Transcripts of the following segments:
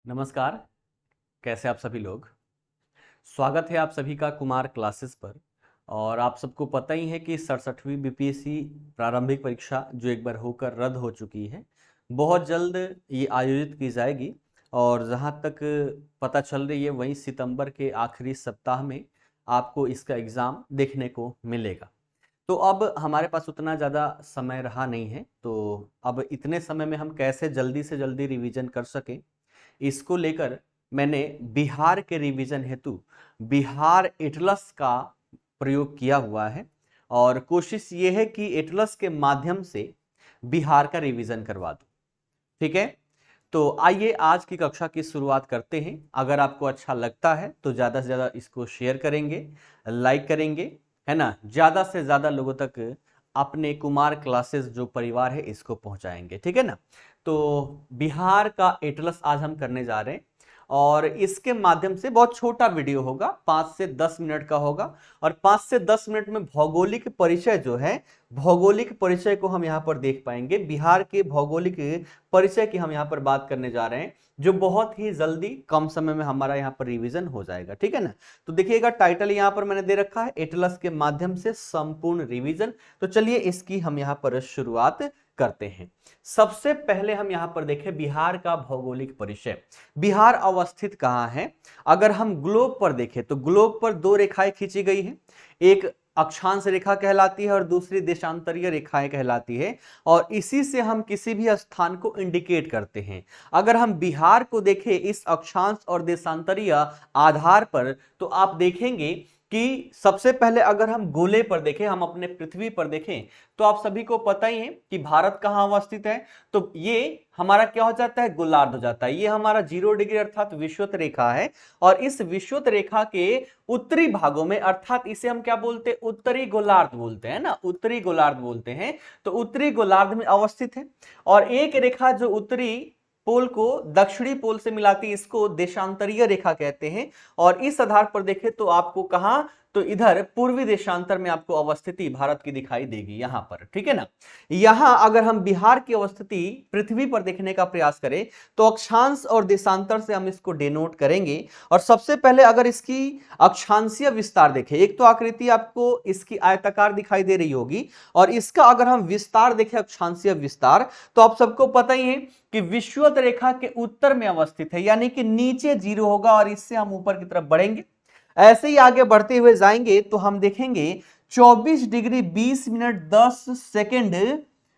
नमस्कार। कैसे आप सभी लोग। स्वागत है आप सभी का कुमार क्लासेस पर। और आप सबको पता ही है कि 67वीं बीपीएससी प्रारंभिक परीक्षा जो एक बार होकर रद्द हो चुकी है, बहुत जल्द ये आयोजित की जाएगी। और जहां तक पता चल रही है वहीं सितंबर के आखिरी सप्ताह में आपको इसका एग्ज़ाम देखने को मिलेगा। तो अब हमारे पास उतना ज़्यादा समय रहा नहीं है, तो अब इतने समय में हम कैसे जल्दी से जल्दी रिवीजन कर सकें, इसको लेकर मैंने बिहार के रिवीजन हेतु बिहार एटलस का प्रयोग किया हुआ है। और कोशिश ये है कि एटलस के माध्यम से बिहार का रिवीजन करवा दूं। ठीक है, तो आइए आज की कक्षा की शुरुआत करते हैं। अगर आपको अच्छा लगता है तो ज़्यादा से ज़्यादा इसको शेयर करेंगे, लाइक करेंगे, है ना। ज़्यादा से ज़्यादा लोगों तक अपने कुमार क्लासेस जो परिवार है इसको पहुंचाएंगे, ठीक है ना। तो बिहार का एटलस आज हम करने जा रहे हैं और इसके माध्यम से बहुत छोटा वीडियो होगा, 5 से 10 मिनट का होगा। और 5 से 10 मिनट में भौगोलिक परिचय जो है, भौगोलिक परिचय को हम यहाँ पर देख पाएंगे। बिहार के भौगोलिक परिचय की हम यहाँ पर बात करने जा रहे हैं, जो बहुत ही जल्दी कम समय में हमारा यहाँ पर रिवीजन हो जाएगा, ठीक है ना। तो देखिएगा टाइटल यहाँ पर मैंने दे रखा है, एटलस के माध्यम से संपूर्ण रिवीजन। तो चलिए इसकी हम यहाँ पर शुरुआत करते हैं। सबसे पहले हम यहाँ पर देखें बिहार का भौगोलिक परिचय। बिहार अवस्थित कहाँ है? अगर हम ग्लोब पर देखें तो ग्लोब पर दो रेखाएं खींची गई हैं, एक अक्षांश रेखा कहलाती है और दूसरी देशांतरीय रेखाएं कहलाती है। और इसी से हम किसी भी स्थान को इंडिकेट करते हैं। अगर हम बिहार को देखें इस अक्षांश और देशांतरीय आधार पर, तो आप देखेंगे कि सबसे पहले अगर हम गोले पर देखें, हम अपने पृथ्वी पर देखें, तो आप सभी को पता ही है कि भारत कहां अवस्थित है। तो ये हमारा क्या हो जाता है? गोलार्ध हो जाता है। ये हमारा 0 डिग्री अर्थात विषुवत रेखा है। और इस विषुवत रेखा के उत्तरी भागों में, अर्थात इसे हम क्या बोलते हैं? उत्तरी गोलार्ध बोलते हैं ना, उत्तरी गोलार्ध बोलते हैं। तो उत्तरी गोलार्ध में अवस्थित है। और एक रेखा जो उत्तरी पोल को दक्षिणी पोल से मिलाती है, इसको देशांतरीय रेखा कहते हैं। और इस आधार पर देखें तो आपको कहां, तो इधर पूर्वी देशांतर में आपको अवस्थिति भारत की दिखाई देगी यहां पर, ठीक है ना। यहां अगर हम बिहार की अवस्थिति पृथ्वी पर देखने का प्रयास करें तो अक्षांश और देशांतर से हम इसको डिनोट करेंगे। और सबसे पहले अगर इसकी अक्षांशीय विस्तार देखें, एक तो आकृति आपको इसकी आयताकार दिखाई दे रही होगी, और इसका अगर हम विस्तार देखें, अक्षांशीय विस्तार, तो आप सबको पता ही है कि विषुवत रेखा के उत्तर में अवस्थित है, यानी कि नीचे 0 होगा और इससे हम ऊपर की तरफ बढ़ेंगे। ऐसे ही आगे बढ़ते हुए जाएंगे तो हम देखेंगे 24 डिग्री 20 मिनट 10 सेकेंड,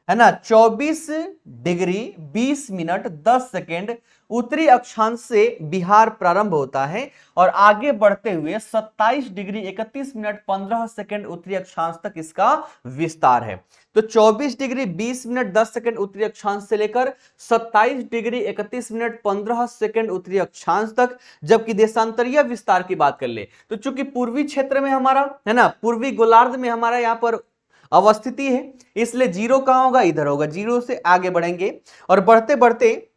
है ना, 24 डिग्री 20 मिनट 10 सेकेंड उत्तरी अक्षांश से बिहार प्रारंभ होता है। और आगे बढ़ते हुए 27 डिग्री 31 मिनट 15 सेकेंड उत्तरी अक्षांश तक इसका विस्तार है। तो 24 डिग्री 20 मिनट 10 सेकेंड उत्तरी अक्षांश से लेकर 27 डिग्री 31 मिनट 15 सेकेंड उत्तरी अक्षांश तक। जबकि देशांतरीय विस्तार की बात कर ले तो चूंकि पूर्वी क्षेत्र में हमारा, है ना, पूर्वी गोलार्ध में हमारा यहाँ पर अवस्थिति है, इसलिए 0 कहां होगा? इधर होगा। 0 से आगे बढ़ेंगे और बढ़ते बढ़ते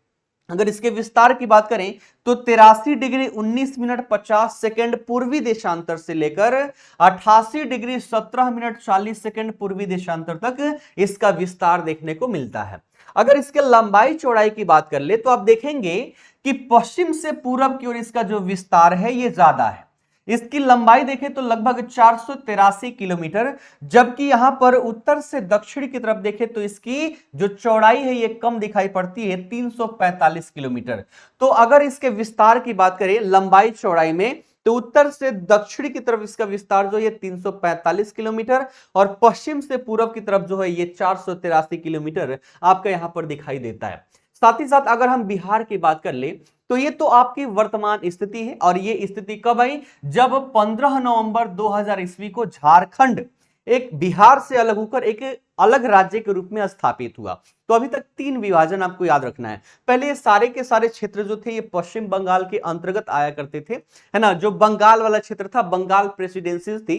अगर इसके विस्तार की बात करें तो 83 डिग्री 19 मिनट 50 सेकेंड पूर्वी देशांतर से लेकर 88 डिग्री 17 मिनट 40 सेकेंड पूर्वी देशांतर तक इसका विस्तार देखने को मिलता है। अगर इसके लंबाई चौड़ाई की बात कर ले तो आप देखेंगे कि पश्चिम से पूरब की ओर इसका जो विस्तार है ये ज्यादा है। इसकी लंबाई देखें तो लगभग 483 किलोमीटर, जबकि यहां पर उत्तर से दक्षिण की तरफ देखें तो इसकी जो चौड़ाई है ये कम दिखाई पड़ती है, 345 किलोमीटर। तो अगर इसके विस्तार की बात करें लंबाई चौड़ाई में, तो उत्तर से दक्षिण की तरफ इसका विस्तार जो है 345 किलोमीटर, और पश्चिम से पूर्व की तरफ जो है ये 483 किलोमीटर आपका यहां पर दिखाई देता है। साथ ही साथ अगर हम बिहार की बात कर ले तो ये तो आपकी वर्तमान स्थिति है। और ये स्थिति कब आई? जब 15 नवंबर 2000 ईस्वी को झारखंड एक बिहार से अलग होकर एक अलग राज्य के रूप में स्थापित हुआ। तो अभी तक 3 विभाजन आपको याद रखना है। पहले ये सारे के सारे क्षेत्र जो थे ये पश्चिम बंगाल के अंतर्गत आया करते थे, है ना। जो बंगाल वाला क्षेत्र था, बंगाल प्रेसिडेंसी थी।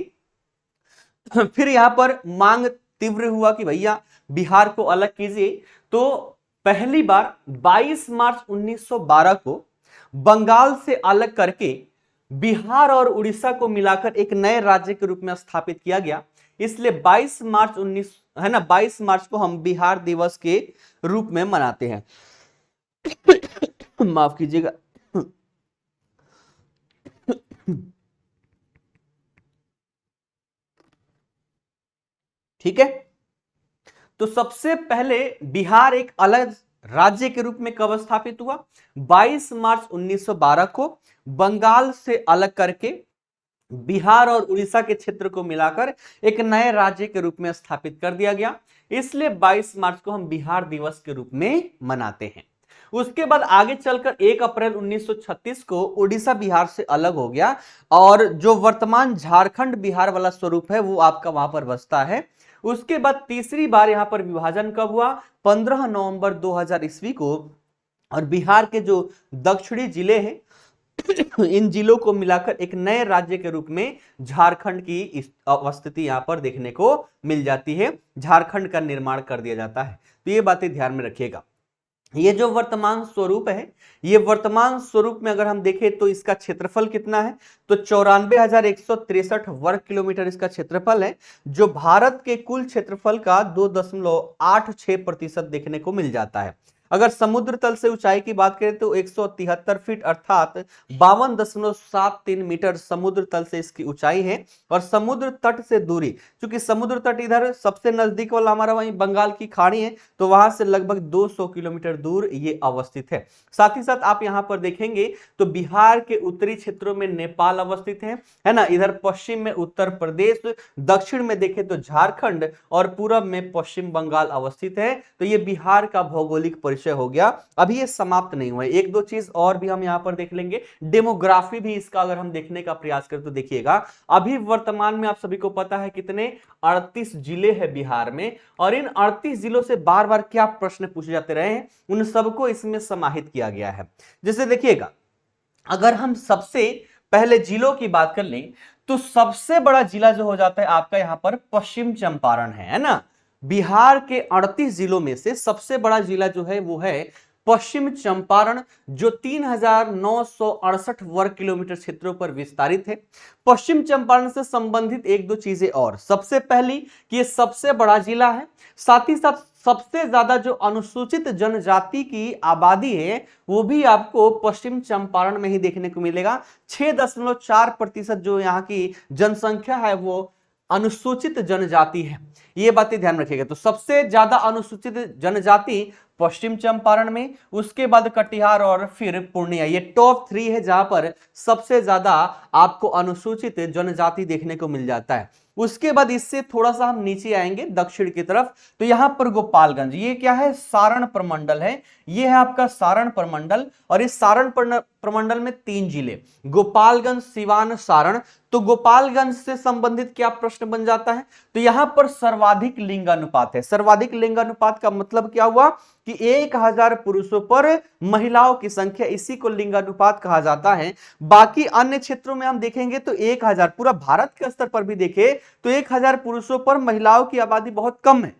फिर यहां पर मांग तीव्र हुआ कि भैया बिहार को अलग कीजिए। तो पहली बार 22 मार्च 1912 को बंगाल से अलग करके बिहार और उड़ीसा को मिलाकर एक नए राज्य के रूप में स्थापित किया गया। इसलिए 22 मार्च 19, है ना, 22 मार्च को हम बिहार दिवस के रूप में मनाते हैं। माफ कीजिएगा, ठीक है, तो सबसे पहले बिहार एक अलग राज्य के रूप में कब स्थापित हुआ? 22 मार्च 1912 को बंगाल से अलग करके बिहार और उड़ीसा के क्षेत्र को मिलाकर एक नए राज्य के रूप में स्थापित कर दिया गया। इसलिए 22 मार्च को हम बिहार दिवस के रूप में मनाते हैं। उसके बाद आगे चलकर 1 अप्रैल 1936 को उड़ीसा बिहार से अलग हो गया और जो वर्तमान झारखंड बिहार वाला स्वरूप है वो आपका वहां पर बसता है। उसके बाद तीसरी बार यहां पर विभाजन कब हुआ? 15 नवंबर 2000 ईस्वी को। और बिहार के जो दक्षिणी जिले हैं इन जिलों को मिलाकर एक नए राज्य के रूप में झारखंड की अवस्थिति यहां पर देखने को मिल जाती है। झारखंड का निर्माण कर दिया जाता है। तो ये बातें ध्यान में रखिएगा। ये जो वर्तमान स्वरूप है, ये वर्तमान स्वरूप में अगर हम देखें तो इसका क्षेत्रफल कितना है? तो 94,163 वर्ग किलोमीटर इसका क्षेत्रफल है, जो भारत के कुल क्षेत्रफल का 2.86% देखने को मिल जाता है। अगर समुद्र तल से ऊंचाई की बात करें तो 173 फीट अर्थात 52.73 मीटर समुद्र तल से इसकी ऊंचाई है। और समुद्र तट से दूरी, क्योंकि समुद्र तट इधर सबसे नजदीक वाला हमारा वहीं बंगाल की खाड़ी है, तो वहां से लगभग 200 किलोमीटर दूर ये अवस्थित है। साथ ही साथ आप यहां पर देखेंगे तो बिहार के उत्तरी क्षेत्रों में नेपाल अवस्थित है ना। इधर पश्चिम में उत्तर प्रदेश, दक्षिण में देखें तो झारखंड और पूरब में पश्चिम बंगाल अवस्थित है। तो ये बिहार का भौगोलिक परिचय हो गया। अभी ये समाप्त नहीं हुआ है, एक दो चीज और भी हम यहां पर देख लेंगे। डेमोग्राफी भी इसका अगर हम देखने का प्रयास करें तो देखिएगा, अभी वर्तमान में आप सभी को पता है कितने 38 जिले हैं बिहार में, और इन 38 जिलों से बार बार क्या प्रश्न पूछे जाते रहे हैं, उन सबको इसमें समाहित किया गया है। जैसे देखिएगा, अगर हम सबसे पहले जिलों की बात कर लें तो सबसे बड़ा जिला जो हो जाता है आपका यहां पर पश्चिम चंपारण है ना। बिहार के 38 जिलों में से सबसे बड़ा जिला जो है वो है पश्चिम चंपारण, जो 3,968 वर्ग किलोमीटर क्षेत्रों पर विस्तारित है। पश्चिम चंपारण से संबंधित एक दो चीजें और, सबसे पहली कि ये सबसे बड़ा जिला है, साथ ही साथ सबसे ज्यादा जो अनुसूचित जनजाति की आबादी है वो भी आपको पश्चिम चंपारण में ही देखने को मिलेगा। 6.4% जो यहाँ की जनसंख्या है वो अनुसूचित जनजाति है। ये बातें ध्यान रखिएगा। तो सबसे ज्यादा अनुसूचित जनजाति पश्चिम चंपारण में, उसके बाद कटिहार और फिर पूर्णिया। ये टॉप 3 है जहां पर सबसे ज्यादा आपको अनुसूचित जनजाति देखने को मिल जाता है। उसके बाद इससे थोड़ा सा हम नीचे आएंगे दक्षिण की तरफ, तो यहां पर गोपालगंज, ये क्या है? सारण प्रमंडल है। ये है आपका सारण प्रमंडल, और इस सारण प्रमंडल में 3 जिले, गोपालगंज, सिवान, सारण। तो गोपालगंज से संबंधित क्या प्रश्न बन जाता है? तो यहां पर सर्वाधिक लिंगानुपात है। सर्वाधिक लिंगानुपात का मतलब क्या हुआ कि 1000 पुरुषों पर महिलाओं की संख्या, इसी को लिंगानुपात कहा जाता है। बाकी अन्य क्षेत्रों में हम देखेंगे तो 1000, पूरा भारत के स्तर पर भी देखें तो 1000 पुरुषों पर महिलाओं की आबादी बहुत कम है।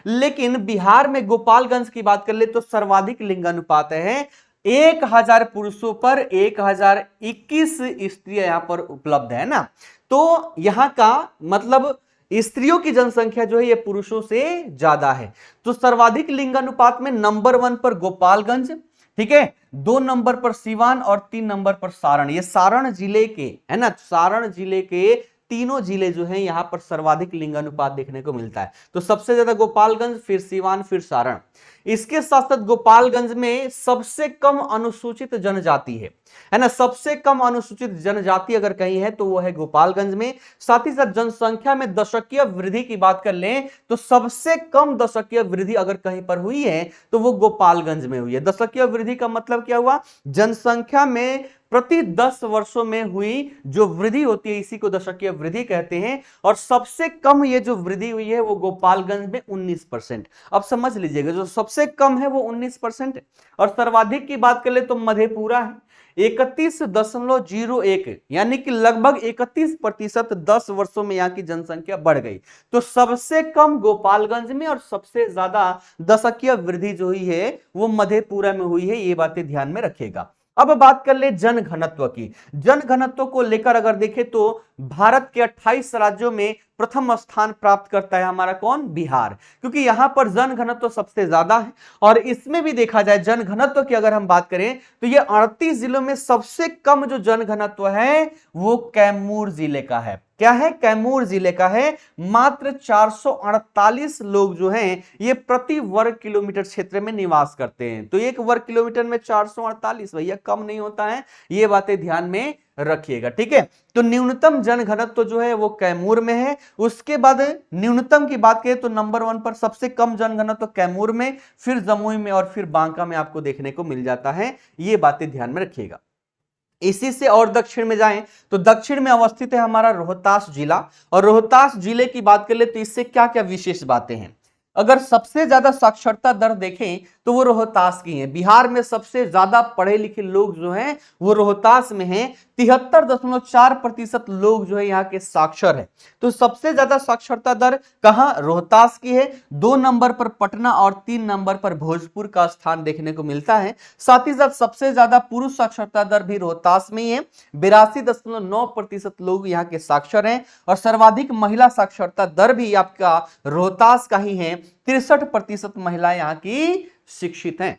लेकिन बिहार में गोपालगंज की बात कर ले तो सर्वाधिक लिंगानुपात है। 1000 पुरुषों पर 1021 स्त्रियां यहां पर उपलब्ध है ना। तो यहां का मतलब स्त्रियों की जनसंख्या जो है ये पुरुषों से ज्यादा है। तो सर्वाधिक लिंगानुपात में नंबर 1 पर गोपालगंज, ठीक है, 2 नंबर पर सिवान और 3 नंबर पर सारण। ये सारण जिले के है ना, सारण जिले के तीनों जिले जो हैं यहां पर सर्वाधिक लिंगानुपात देखने को मिलता है। तो सबसे ज्यादा गोपालगंज, फिर सिवान, फिर सारण। इसके साथ साथ गोपालगंज में सबसे कम अनुसूचित जनजाति है ना। सबसे कम अनुसूचित जनजाति अगर कहीं है तो वो है गोपालगंज में। साथ ही साथ जनसंख्या में दशकीय वृद्धि की बात कर लें तो सबसे कम दशकीय वृद्धि अगर कहीं पर हुई है तो वो गोपालगंज में हुई है। दशकीय वृद्धि का मतलब क्या हुआ? जनसंख्या में प्रति 10 वर्षों में हुई जो वृद्धि होती है, इसी को दशकीय वृद्धि कहते हैं। और सबसे कम ये जो वृद्धि हुई है वो गोपालगंज में 19%। अब समझ लीजिएगा, जो सबसे कम है वो 19% है। और सर्वाधिक की बात कर ले तो मधेपुरा है 31.01, यानी कि लगभग 31% 10 वर्षों में यहाँ की जनसंख्या बढ़ गई। तो सबसे कम गोपालगंज में और सबसे ज्यादा दशकीय वृद्धि जो हुई है वो मधेपुरा में हुई है। ये बातें ध्यान में रखिएगा। अब बात कर ले जन घनत्व की। जन घनत्व को लेकर अगर देखें तो भारत के 28 राज्यों में प्रथम स्थान प्राप्त करता है हमारा कौन? बिहार, क्योंकि यहां पर जन घनत्व सबसे ज्यादा है। और इसमें भी देखा जाए जन घनत्व की अगर हम बात करें तो ये 38 जिलों में सबसे कम जो जन घनत्व है वो कैमूर जिले का है। क्या है? कैमूर जिले का है। मात्र 448 लोग जो हैं ये प्रति वर्ग किलोमीटर क्षेत्र में निवास करते हैं। तो एक वर्ग किलोमीटर में 448, भैया कम नहीं होता है, ये बातें ध्यान में रखिएगा, ठीक है। तो न्यूनतम जन घनत्व जो है वो कैमूर में है। उसके बाद न्यूनतम की बात करें तो नंबर 1 पर सबसे कम जन घनत्व कैमूर में, फिर जमुई में और फिर बांका में आपको देखने को मिल जाता है। ये बातें ध्यान में रखिएगा। इसी से और दक्षिण में जाएं तो दक्षिण में अवस्थित है हमारा रोहतास जिला। और रोहतास जिले की बात कर ले तो इससे क्या क्या विशेष बातें हैं। अगर सबसे ज्यादा साक्षरता दर देखें तो वो रोहतास की है। बिहार में सबसे ज्यादा पढ़े लिखे लोग जो हैं वो रोहतास में हैं। 73.4% लोग जो है यहाँ के साक्षर है। तो सबसे ज्यादा साक्षरता दर कहां? रोहतास की है। 2 नंबर पर पटना और 3 नंबर पर भोजपुर का स्थान देखने को मिलता है। साथ ही साथ सबसे ज्यादा पुरुष साक्षरता दर भी रोहतास में ही है। 82.9% लोग यहाँ के साक्षर हैं। और सर्वाधिक महिला साक्षरता दर भी आपका रोहतास का ही है। 63% महिला यहाँ की शिक्षित हैं,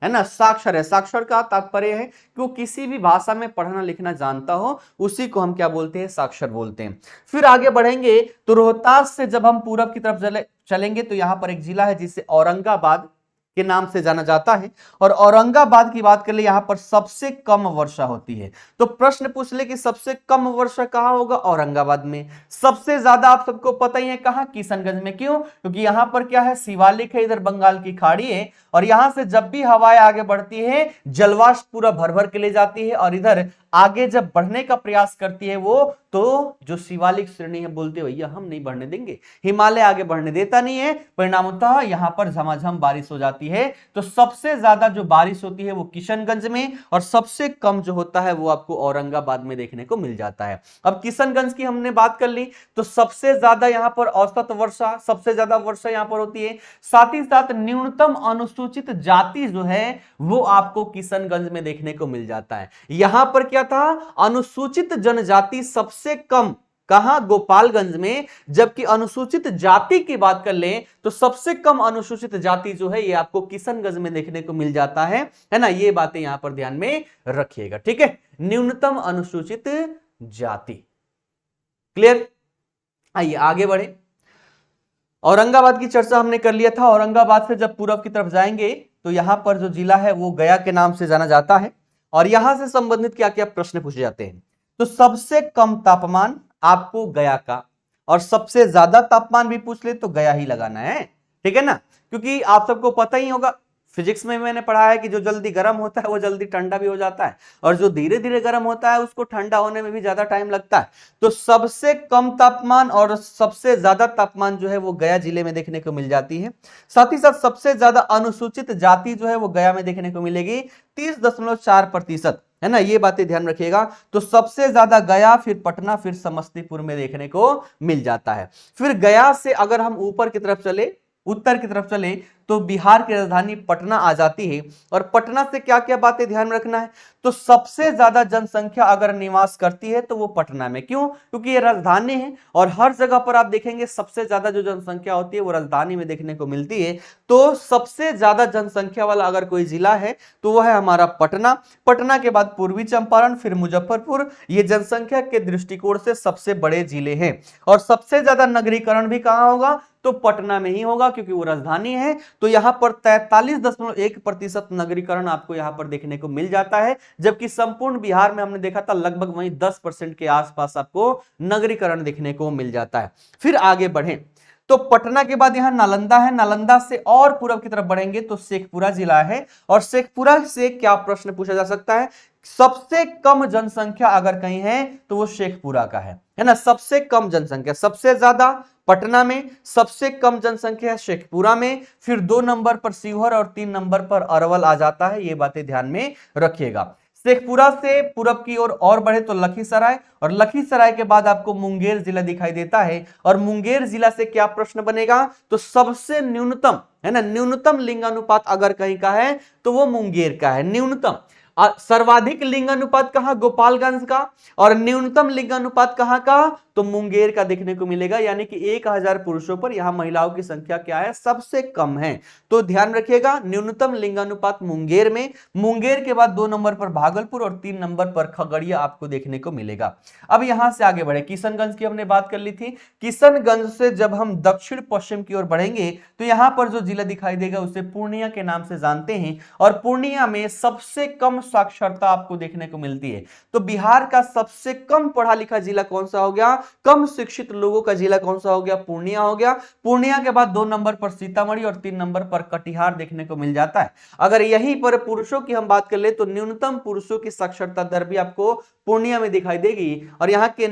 है ना, साक्षर है। साक्षर का तात्पर्य है कि वो किसी भी भाषा में पढ़ना लिखना जानता हो, उसी को हम क्या बोलते हैं? साक्षर बोलते हैं। फिर आगे बढ़ेंगे तो रोहतास से जब हम पूरब की तरफ चलेंगे तो यहां पर एक जिला है जिसे औरंगाबाद के नाम से जाना जाता है। और औरंगाबाद की बात कर ले, यहां पर सबसे कम वर्षा होती है। तो प्रश्न पूछ ले कि सबसे कम वर्षा कहां होगा? औरंगाबाद में। सबसे ज्यादा आप सबको पता ही है कहां? किशनगंज में। क्यों? क्योंकि यहां पर क्या है? शिवालिक है, इधर बंगाल की खाड़ी है। और यहां से जब भी हवाएं आगे बढ़ती है जलवाष्प पूरा भर भर के ले जाती है। और इधर आगे जब बढ़ने का प्रयास करती है वो, तो जो शिवालिक श्रेणी है बोलते भैया हम नहीं बढ़ने देंगे, हिमालय आगे बढ़ने देता नहीं है। परिणामतः यहां पर झमाझम बारिश हो जाती है। तो सबसे ज्यादा जो बारिश होती है वो किशनगंज में, और सबसे कम जो होता है वो आपको औरंगाबाद में देखने को मिल जाता है। अब किशनगंज की हमने बात कर ली तो सबसे ज्यादा यहां पर औसत वर्षा, सबसे ज्यादा वर्षा यहां पर होती है। साथ ही साथ न्यूनतम अनुसूचित जाति जो है वो आपको किशनगंज में देखने को मिल जाता है। यहां पर क्या था? अनुसूचित जनजाति सबसे कम कहां? गोपालगंज में। जबकि अनुसूचित जाति की बात कर लें तो सबसे कम अनुसूचित जाति जो है ये आपको किशनगंज में देखने को मिल जाता है ना। ये बातें यहां पर ध्यान में रखिएगा, ठीक है। न्यूनतम अनुसूचित जाति, क्लियर। आइए आगे बढ़े। औरंगाबाद की चर्चा हमने कर लिया था। औरंगाबाद से जब पूरब की तरफ जाएंगे तो यहां पर जो जिला है वो गया के नाम से जाना जाता है। और यहां से संबंधित क्या क्या प्रश्न पूछे जाते हैं? तो सबसे कम तापमान आपको गया का, और सबसे ज्यादा तापमान भी पूछ ले तो गया ही लगाना है, ठीक है ना। क्योंकि आप सबको पता ही होगा, फिजिक्स में मैंने पढ़ा है कि जो जल्दी गर्म होता है वो जल्दी ठंडा भी हो जाता है, और जो धीरे धीरे गर्म होता है उसको ठंडा होने में भी ज्यादा टाइम लगता है। तो सबसे कम तापमान और सबसे ज्यादा तापमान जो है वो गया जिले में देखने को मिल जाती है। साथ ही साथ सबसे ज्यादा अनुसूचित जाति जो है वो गया में देखने को मिलेगी, 30.4%, है ना। ये बातें ध्यान रखिएगा। तो सबसे ज्यादा गया, फिर पटना, फिर समस्तीपुर में देखने को मिल जाता है। फिर गया से अगर हम ऊपर की तरफ चले, उत्तर की तरफ चले, तो बिहार की राजधानी पटना आ जाती है। और पटना से क्या क्या बातें ध्यान रखना है? तो सबसे ज्यादा जनसंख्या अगर निवास करती है तो वो पटना में। क्यों? क्योंकि ये राजधानी है, और हर जगह पर आप देखेंगे सबसे ज्यादा जो जनसंख्या होती है वो राजधानी में देखने को मिलती है। तो सबसे ज्यादा जनसंख्या वाला अगर कोई जिला है तो वह है हमारा पटना। पटना के बाद पूर्वी चंपारण, फिर मुजफ्फरपुर। ये जनसंख्या के दृष्टिकोण से सबसे बड़े जिले हैं। और सबसे ज्यादा नगरीकरण भी कहां होगा? तो पटना में ही होगा, क्योंकि वो राजधानी है। तो यहां पर 43.1% नगरीकरण आपको यहां पर देखने को मिल जाता है। जबकि संपूर्ण बिहार में हमने देखा था लगभग वहीं 10% के आसपास आपको नगरीकरण देखने को मिल जाता है। फिर आगे बढ़ें तो पटना के बाद यहां नालंदा है। नालंदा से और पूर्व की तरफ बढ़ेंगे तो शेखपुरा जिला है। और शेखपुरा से क्या प्रश्न पूछा जा सकता है? सबसे कम जनसंख्या अगर कहीं है तो वो शेखपुरा का है ना। सबसे कम जनसंख्या, सबसे ज्यादा पटना में, सबसे कम जनसंख्या शेखपुरा में, फिर 2 नंबर पर शिवहर और 3 नंबर पर अरवल आ जाता है। ये बातें ध्यान में रखिएगा। शेखपुरा से पूरब की ओर और बढ़े तो लखीसराय, और लखीसराय के बाद आपको मुंगेर जिला दिखाई देता है। और मुंगेर जिला से क्या प्रश्न बनेगा? तो सबसे न्यूनतम, है ना, न्यूनतम लिंगानुपात अगर कहीं का है तो वो मुंगेर का है। न्यूनतम सर्वाधिक लिंगानुपात कहां? गोपालगंज का। और न्यूनतम लिंगानुपात कहां का? तो मुंगेर का देखने को मिलेगा, यानी कि 1000 पुरुषों पर यहां महिलाओं की संख्या क्या है? सबसे कम है। तो ध्यान रखिएगा, न्यूनतम लिंगानुपात मुंगेर में, मुंगेर के बाद 2 नंबर पर भागलपुर और 3 नंबर पर खगड़िया आपको देखने को मिलेगा। अब यहां से आगे बढ़े, किशनगंज की हमने बात कर ली थी। किशनगंज से जब हम दक्षिण पश्चिम की ओर बढ़ेंगे तो यहां पर जो जिला दिखाई देगा उसे पूर्णिया के नाम से जानते हैं, और पूर्णिया में सबसे कम साक्षरता आपको देखने को मिलती है। तो बिहार का सबसे कम पढ़ा लिखा जिला कौन सा हो गया? कम शिक्षित लोगों का जिला कौन सा हो गया? पूर्णिया हो गया। पूर्णिया के बाद 2 नंबर पर सीतामढ़ी और 3 नंबर पर कटिहार देखने को मिल जाता है। अगर यहीं पर पुरुषों की हम बात कर ले तो न्यूनतम पुरुषों की साक्षरता दर भी आपको पूर्णिया में दिखाई देगी, और यहां के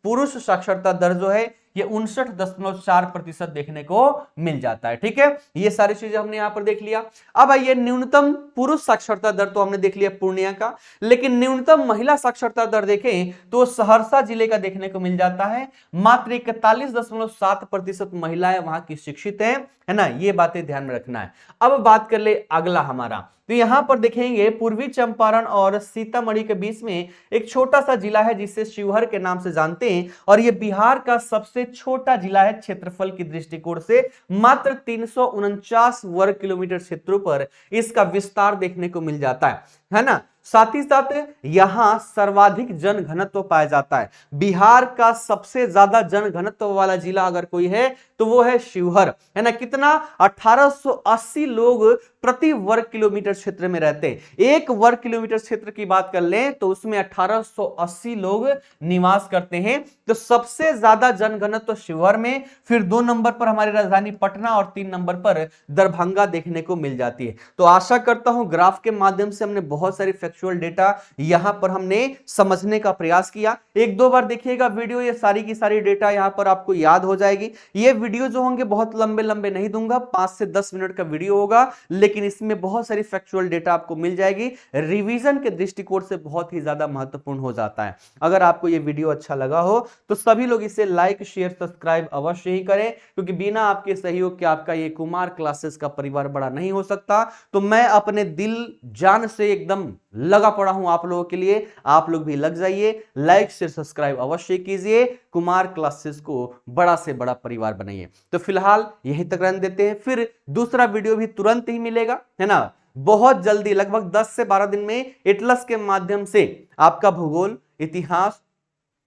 पुरुष साक्षरता दर जो है ये 59.4% देखने को मिल जाता है। ठीक है, ये सारी चीजें हमने यहां पर देख लिया। अब आइए, न्यूनतम पुरुष साक्षरता दर तो हमने देख लिया पूर्णिया का, लेकिन न्यूनतम महिला साक्षरता दर देखें तो सहरसा जिले का देखने को मिल जाता है। मात्र 41.7% महिलाएं वहां की शिक्षित है ना। ये बातें ध्यान में रखना है। अब बात कर ले अगला हमारा, तो यहां पर देखेंगे पूर्वी चंपारण और सीतामढ़ी के बीच में एक छोटा सा जिला है जिसे शिवहर के नाम से जानते हैं, और यह बिहार का सबसे छोटा जिला है क्षेत्रफल की दृष्टिकोण से। मात्र 349 वर्ग किलोमीटर क्षेत्रों पर इसका विस्तार देखने को मिल जाता है ना। साथ ही साथ यहां सर्वाधिक जन घनत्व पाया जाता है। बिहार का सबसे ज्यादा जन घनत्व वाला जिला अगर कोई है तो वो है शिवहर, है ना। कितना? 1880 लोग प्रति वर्ग किलोमीटर क्षेत्र में रहते हैं। 1 वर्ग किलोमीटर क्षेत्र की बात कर लें तो उसमें 1880 लोग निवास करते हैं। तो सबसे ज्यादा जनघनत्व शिवहर में, फिर 2 नंबर पर हमारी राजधानी पटना और 3 नंबर पर दरभंगा देखने को मिल जाती है। तो आशा करता हूं ग्राफ के माध्यम से हमने बहुत सारी फैक्चुअल डेटा यहां पर हमने समझने का प्रयास किया। 1-2 बार देखिएगा वीडियो, ये सारी की सारी डेटा यहां पर आपको याद हो जाएगी। ये वीडियो जो होंगे बहुत लंबे लंबे नहीं दूंगा, 5 से 10 मिनट का वीडियो होगा, लेकिन इसमें बहुत सारी फैक्चुअल डेटा आपको मिल जाएगी। रिवीजन के दृष्टिकोण से बहुत ही ज्यादा महत्वपूर्ण हो जाता है। अगर आपको ये वीडियो अच्छा लगा हो तो सभी लोग इसे लाइक शेयर सब्सक्राइब अवश्य ही करें, क्योंकि बिना आपके सहयोग के आपका ये कुमार क्लासेस का परिवार बड़ा नहीं हो सकता। तो मैं अपने दिल जान से एकदम लगा पड़ा हूं आप लोगों के लिए, आप लोग भी लग जाइए, लाइक शेयर सब्सक्राइब अवश्य कीजिए, कुमार क्लासेस को बड़ा से बड़ा परिवार बनाइए। तो फिलहाल यहीं तक रहने देते हैं, फिर दूसरा वीडियो भी तुरंत ही मिलेगा, है ना। बहुत जल्दी, लगभग 10 से 12 दिन में एटलस के माध्यम से आपका भूगोल, इतिहास,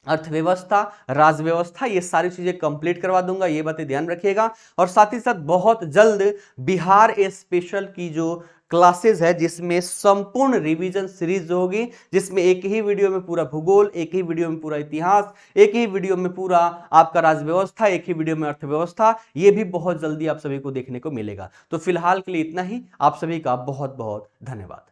अर्थव्यवस्था, राजव्यवस्था, ये सारी चीजें कंप्लीट करवा दूंगा, ये बातें ध्यान रखिएगा। और साथ ही साथ बहुत जल्द बिहार स्पेशल की जो क्लासेस है जिसमें संपूर्ण रिवीजन सीरीज होगी, जिसमें एक ही वीडियो में पूरा भूगोल, एक ही वीडियो में पूरा इतिहास, एक ही वीडियो में पूरा आपका राजव्यवस्था, एक ही वीडियो में अर्थव्यवस्था, ये भी बहुत जल्दी आप सभी को देखने को मिलेगा। तो फिलहाल के लिए इतना ही। आप सभी का बहुत बहुत धन्यवाद।